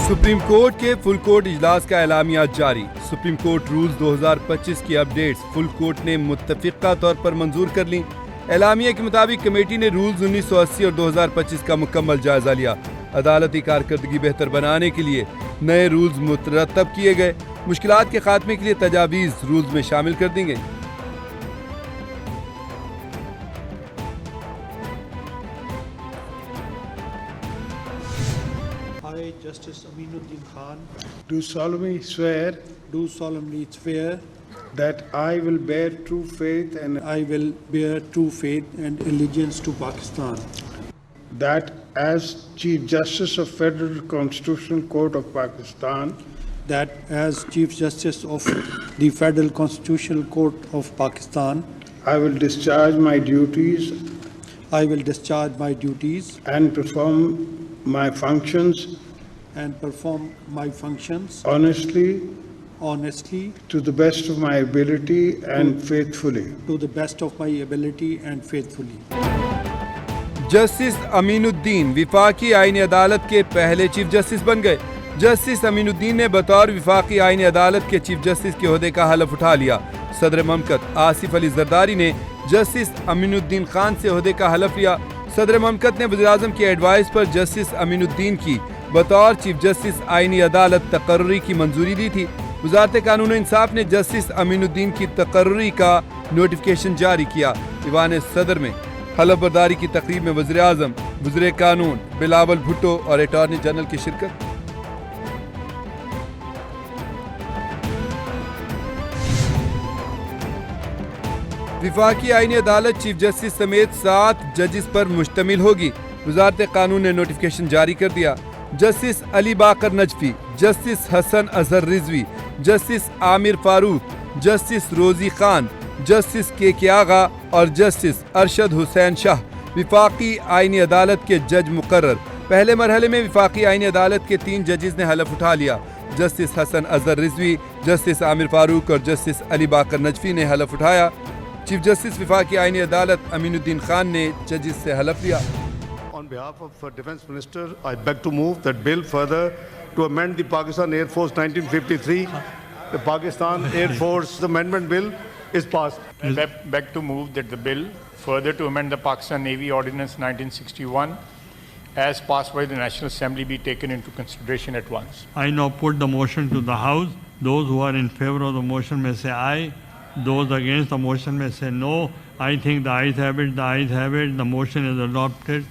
Supreme court کے full court اجلاس کا اعلامیہ جاری. سپریم کورٹ رولز 2025 کی اپڈیٹس فل کورٹ نے متفقہ طور پر منظور کر لیں. اعلامیہ کے مطابق کمیٹی نے رولز 1980 اور 2025 کا مکمل جائزہ لیا. عدالتی کارکردگی بہتر بنانے کے لیے نئے رولز مترتب کیے گئے. مشکلات کے خاتمے کے لیے تجاویز رولز میں شامل کر دی گئی. I, Justice Aminuddin Khan, do solemnly swear swear that I will bear true faith and I will bear true faith and allegiance to Pakistan, that as Chief Justice of Federal Constitutional Court of Pakistan, that as Chief Justice of the Federal Constitutional Court of Pakistan, I will discharge my duties and perform my functions honestly to the best of my ability and faithfully. Justice Aminuddin وفاقی آئینی عدالت کے پہلے chief justice بن گئے. Justice امین الدین نے بطور وفاقی آئینی عدالت کے چیف جسٹس کے عہدے کا حلف اٹھا لیا. صدر مملکت آصف علی زرداری نے جسٹس امین الدین خان سے عہدے کا حلف لیا. صدر مملکت نے وزیراعظم کی ایڈوائس پر جسٹس امین الدین کی بطور چیف جسٹس آئینی عدالت تقرری کی منظوری دی تھی. وزارت قانون و انصاف نے جسٹس امین الدین کی تقرری کا نوٹیفیکیشن جاری کیا. ایوان صدر میں حلف برداری کی تقریب میں وزیر اعظم، وزیر قانون بلاول بھٹو اور اٹارنی جنرل کی شرکت. وفاقی آئینی عدالت چیف جسٹس سمیت 7 ججز پر مشتمل ہوگی. وزارت قانون نے نوٹیفیکیشن جاری کر دیا. جسٹس علی باقر نجفی، جسٹس حسن اظہر رضوی، جسٹس عامر فاروق، جسٹس روزی خان، جسٹس کے آغا اور جسٹس ارشد حسین شاہ وفاقی آئینی عدالت کے جج مقرر. پہلے مرحلے میں وفاقی آئینی عدالت کے 3 ججز نے حلف اٹھا لیا. جسٹس حسن اظہر رضوی، جسٹس عامر فاروق اور جسٹس علی باقر نجفی نے حلف اٹھایا. چیف جسٹس وفاقی آئینی عدالت امین الدین خان نے ججز سے حلف لیا. On behalf of Defence Minister, I beg to move that bill further to amend the Pakistan Air Force 1953. The Pakistan Air Force Amendment Bill is passed. I beg to move that the bill further to amend the Pakistan Navy Ordinance 1961 as passed by the National Assembly be taken into consideration at once. I now put the motion to the House. Those who are in favor of the motion may say aye. Those against the motion may say no. I think the ayes have it. The ayes have it. The motion is adopted.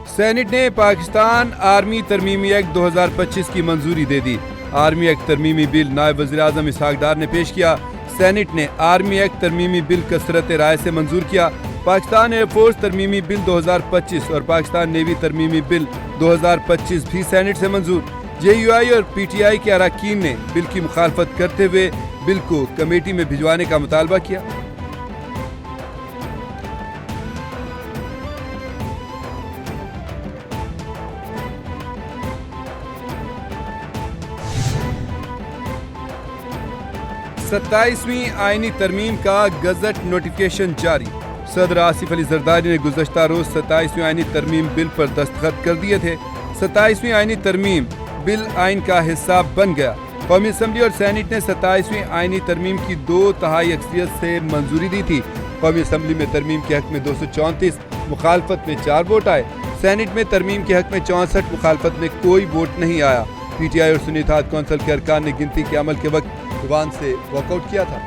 Senate نے Pakistan army ترمیمی act 2025 کی منظوری دے دی. Army act ترمیمی بل نائب وزیر اعظم اسحاق ڈار نے پیش کیا. Saint نے army act ترمیمی بل کثرت رائے سے منظور کیا. پاکستان ایئر فورس ترمیمی بل 2025 اور پاکستان نیوی ترمیمی بل 2025 بھی سینٹ سے منظور. جے یو آئی اور پی ٹی آئی کے اراکین نے بل کی مخالفت کرتے ہوئے بل کو کمیٹی میں بھجوانے کا مطالبہ کیا. ستائیسویں آئینی ترمیم کا گزٹ نوٹیفیکیشن جاری. صدر آصف علی زرداری نے گزشتہ روز 27ویں آئینی ترمیم بل پر دستخط کر دیے تھے. 27ویں آئینی ترمیم بل آئین کا حصہ بن گیا. قومی اسمبلی اور سینٹ نے 27ویں آئینی ترمیم کی 2/3 اکثریت سے منظوری دی تھی. قومی اسمبلی میں ترمیم کے حق میں 234، مخالفت میں 4 ووٹ آئے. سینٹ میں ترمیم کے حق میں 64، مخالفت میں کوئی ووٹ نہیں آیا. پی ٹی آئی اور سنی اتحاد کونسل کے ارکان نے گنتی کے عمل کے وقت ایوان سے واک آؤٹ کیا تھا.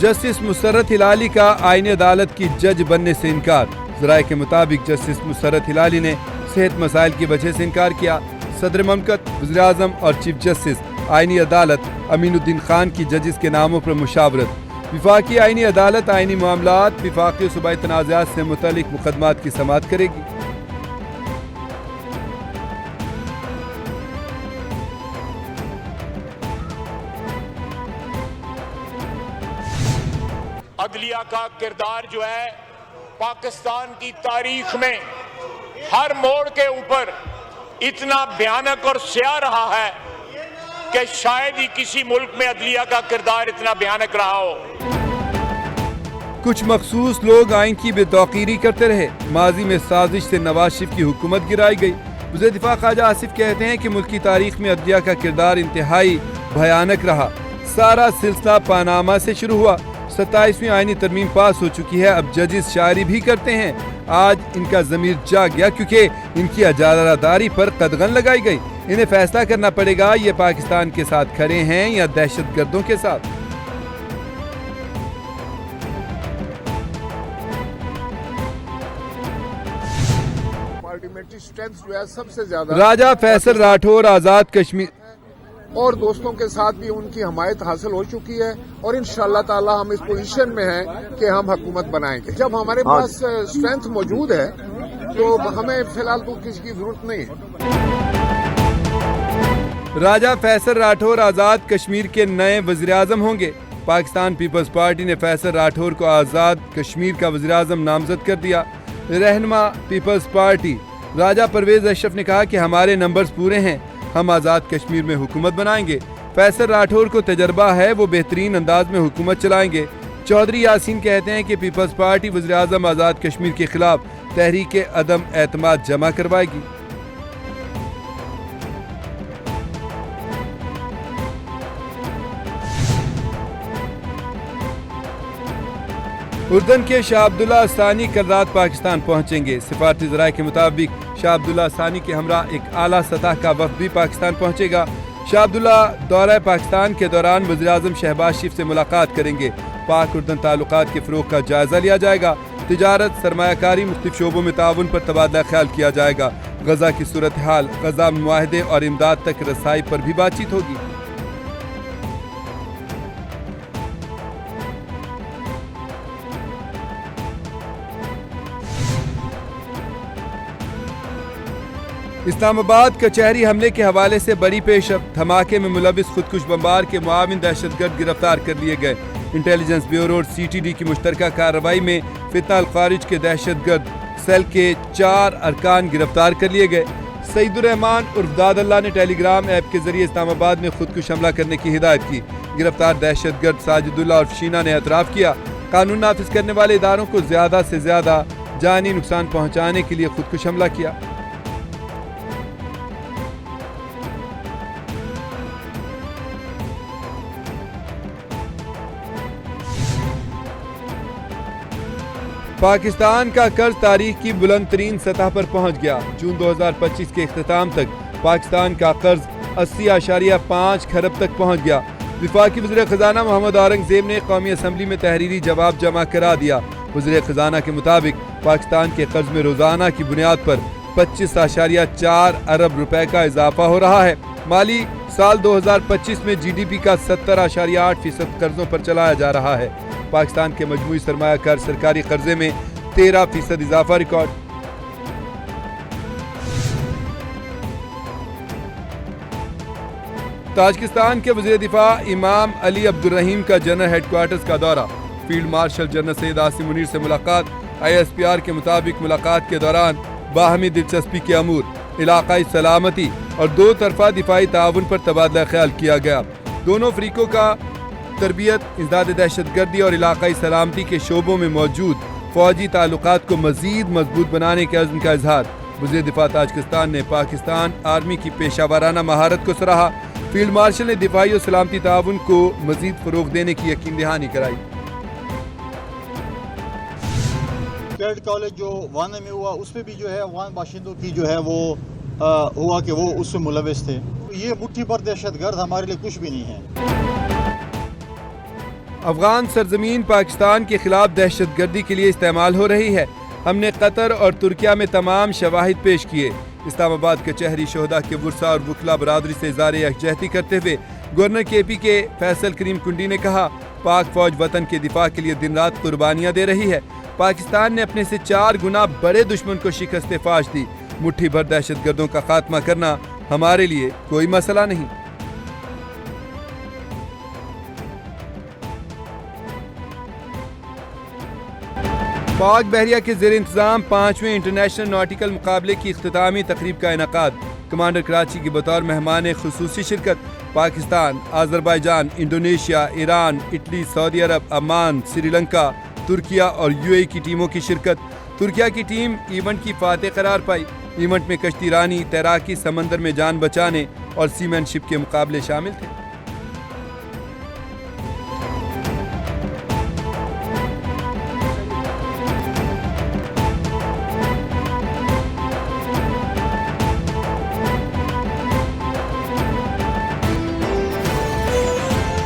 جسٹس مسرت ہلالی کا آئینی عدالت کی جج بننے سے انکار. ذرائع کے مطابق جسٹس مسرت ہلالی نے صحت مسائل کی وجہ سے انکار کیا. صدر مملکت، وزیر اعظم اور چیف جسٹس آئینی عدالت امین الدین خان کی ججز کے ناموں پر مشاورت. وفاقی آئینی عدالت آئینی معاملات، وفاقی و صوبائی تنازعات سے متعلق مقدمات کی سماعت کرے گی. عدلیہ کا کردار جو ہے پاکستان کی تاریخ میں ہر موڑ کے اوپر اتنا بھیانک اور سیاہ رہا ہے کہ شاید ہی کسی ملک میں عدلیہ کا کردار اتنا بھیانک رہا ہو. کچھ مخصوص لوگ آئین کی بے توقیری کرتے رہے. ماضی میں سازش سے نواز شریف کی حکومت گرائی گئی. وزیر دفاع خواجہ آصف کہتے ہیں کہ ملکی تاریخ میں عدلیہ کا کردار انتہائی بھیانک رہا. سارا سلسلہ پاناما سے شروع ہوا. 27ویں آئینی ترمیم پاس ہو چکی ہے. اب ججز شاعری بھی کرتے ہیں. آج ان کا ضمیر جاگ گیا کیونکہ ان کی اجارہ داری پر قدغن لگائی گئی. انہیں فیصلہ کرنا پڑے گا یہ پاکستان کے ساتھ کھڑے ہیں یا دہشت گردوں کے ساتھ. پارلیمنٹری اسٹرینتھ جو ہے سب سے زیادہ راجہ فیصل راٹھور آزاد کشمیر اور دوستوں کے ساتھ بھی ان کی حمایت حاصل ہو چکی ہے اور انشاءاللہ تعالی ہم اس پوزیشن میں ہیں کہ ہم حکومت بنائیں گے. جب ہمارے پاس اسٹرینتھ موجود ہے تو ہمیں فی الحال تو کسی کی ضرورت نہیں ہے. راجہ فیصل راٹھور آزاد کشمیر کے نئے وزیر اعظم ہوں گے. پاکستان پیپلز پارٹی نے فیصل راٹھور کو آزاد کشمیر کا وزیر اعظم نامزد کر دیا. رہنما پیپلز پارٹی راجہ پرویز اشرف نے کہا کہ ہمارے نمبرز پورے ہیں, ہم آزاد کشمیر میں حکومت بنائیں گے. فیصل راٹھور کو تجربہ ہے, وہ بہترین انداز میں حکومت چلائیں گے. چودھری یاسین کہتے ہیں کہ پیپلز پارٹی وزیر اعظم آزاد کشمیر کے خلاف تحریک عدم اعتماد جمع کروائے گی. اردن کے شاہ عبداللہ ثانی کل رات پاکستان پہنچیں گے. سفارتی ذرائع کے مطابق شاہ عبداللہ ثانی کے ہمراہ ایک اعلیٰ سطح کا وفد بھی پاکستان پہنچے گا. شاہ عبداللہ دورہ پاکستان کے دوران وزیر اعظم شہباز شریف سے ملاقات کریں گے. پاک اردن تعلقات کے فروغ کا جائزہ لیا جائے گا. تجارت, سرمایہ کاری, مختلف شعبوں میں تعاون پر تبادلہ خیال کیا جائے گا. غزہ کی صورتحال, غزہ معاہدے اور امداد تک رسائی پر بھی بات چیت ہوگی. اسلام آباد کچہری حملے کے حوالے سے بڑی پیش رفت. دھماکے میں ملوث خودکش بمبار کے معاون دہشت گرد گرفتار کر لیے گئے. انٹیلیجنس بیورو اور سی ٹی ڈی کی مشترکہ کارروائی میں فتنہ الخوارج کے دہشت گرد سیل کے 4 ارکان گرفتار کر لیے گئے. سعید الرحمان عرف داد اللہ نے ٹیلی گرام ایپ کے ذریعے اسلام آباد میں خودکش حملہ کرنے کی ہدایت کی. گرفتار دہشت گرد ساجد اللہ اور شینا نے اعتراف کیا قانون نافذ کرنے والے اداروں کو زیادہ سے زیادہ جانی نقصان پہنچانے کے لیے خودکش حملہ کیا. پاکستان کا قرض تاریخ کی بلند ترین سطح پر پہنچ گیا. جون 2025 کے اختتام تک پاکستان کا قرض 80.5 کھرب تک پہنچ گیا. وفاقی وزیر خزانہ محمد اورنگزیب نے قومی اسمبلی میں تحریری جواب جمع کرا دیا. وزیر خزانہ کے مطابق پاکستان کے قرض میں روزانہ کی بنیاد پر 25.4 ارب روپے کا اضافہ ہو رہا ہے. مالی سال 2025 میں جی ڈی پی کا 70.8% قرضوں پر چلایا جا رہا ہے. پاکستان کے مجموعی سرمایہ کار سرکاری قرضے میں 13% اضافہ ریکارڈ. تاجکستان کے وزیر دفاع امام علی عبدالرحیم کا جنرل ہیڈ کوارٹرز کا دورہ. Field marshal general Syed Asim Munir سے ملاقات. آئی ایس پی آر کے مطابق ملاقات کے دوران باہمی دلچسپی کے امور, علاقائی سلامتی اور 2 طرفہ دفاعی تعاون پر تبادلہ خیال کیا گیا. دونوں فریقوں کا تربیت, انسداد دہشت گردی اور علاقائی سلامتی کے شعبوں میں موجود فوجی تعلقات کو مزید مضبوط بنانے کے عزم کا اظہار. وزیر دفاع تاجکستان نے پاکستان آرمی کی پیشہ ورانہ مہارت کو سراہا. فیلڈ مارشل نے دفاعی اور سلامتی تعاون کو مزید فروغ دینے کی یقین دہانی کرائی. کیڈ کالج جو وانا میں ہوا اس میں بھی جو ہے وان باشندوں کی جو ہے وہ ہوا کہ وہ اس سے ملوث تھے. یہ مٹھی پر دہشت گرد ہمارے لیے کچھ بھی نہیں ہے. افغان سرزمین پاکستان کے خلاف دہشت گردی کے لیے استعمال ہو رہی ہے. ہم نے قطر اور ترکیہ میں تمام شواہد پیش کیے. اسلام آباد کچہری شہداء کے ورثاء اور وکلا برادری سے اظہار یکجہتی کرتے ہوئے گورنر کے پی کے فیصل کریم کنڈی نے کہا پاک فوج وطن کے دفاع کے لیے دن رات قربانیاں دے رہی ہے. پاکستان نے اپنے سے 4 گنا بڑے دشمن کو شکست فاش دی. مٹھی بھر دہشت گردوں کا خاتمہ کرنا ہمارے لیے کوئی مسئلہ نہیں. پاک بحریہ کے زیر انتظام 5ویں انٹرنیشنل ناٹیکل مقابلے کی اختتامی تقریب کا انعقاد. کمانڈر کراچی کی بطور مہمان خصوصی شرکت. پاکستان, آذربائیجان, انڈونیشیا, ایران, اٹلی, سعودی عرب, عمان, سری لنکا, ترکیہ اور UAE کی ٹیموں کی شرکت۔ ترکیہ کی ٹیم ایونٹ کی فاتح قرار پائی۔ ایونٹ میں کشتی رانی، تیراکی، سمندر میں جان بچانے اور سیمین شپ کے مقابلے شامل تھے۔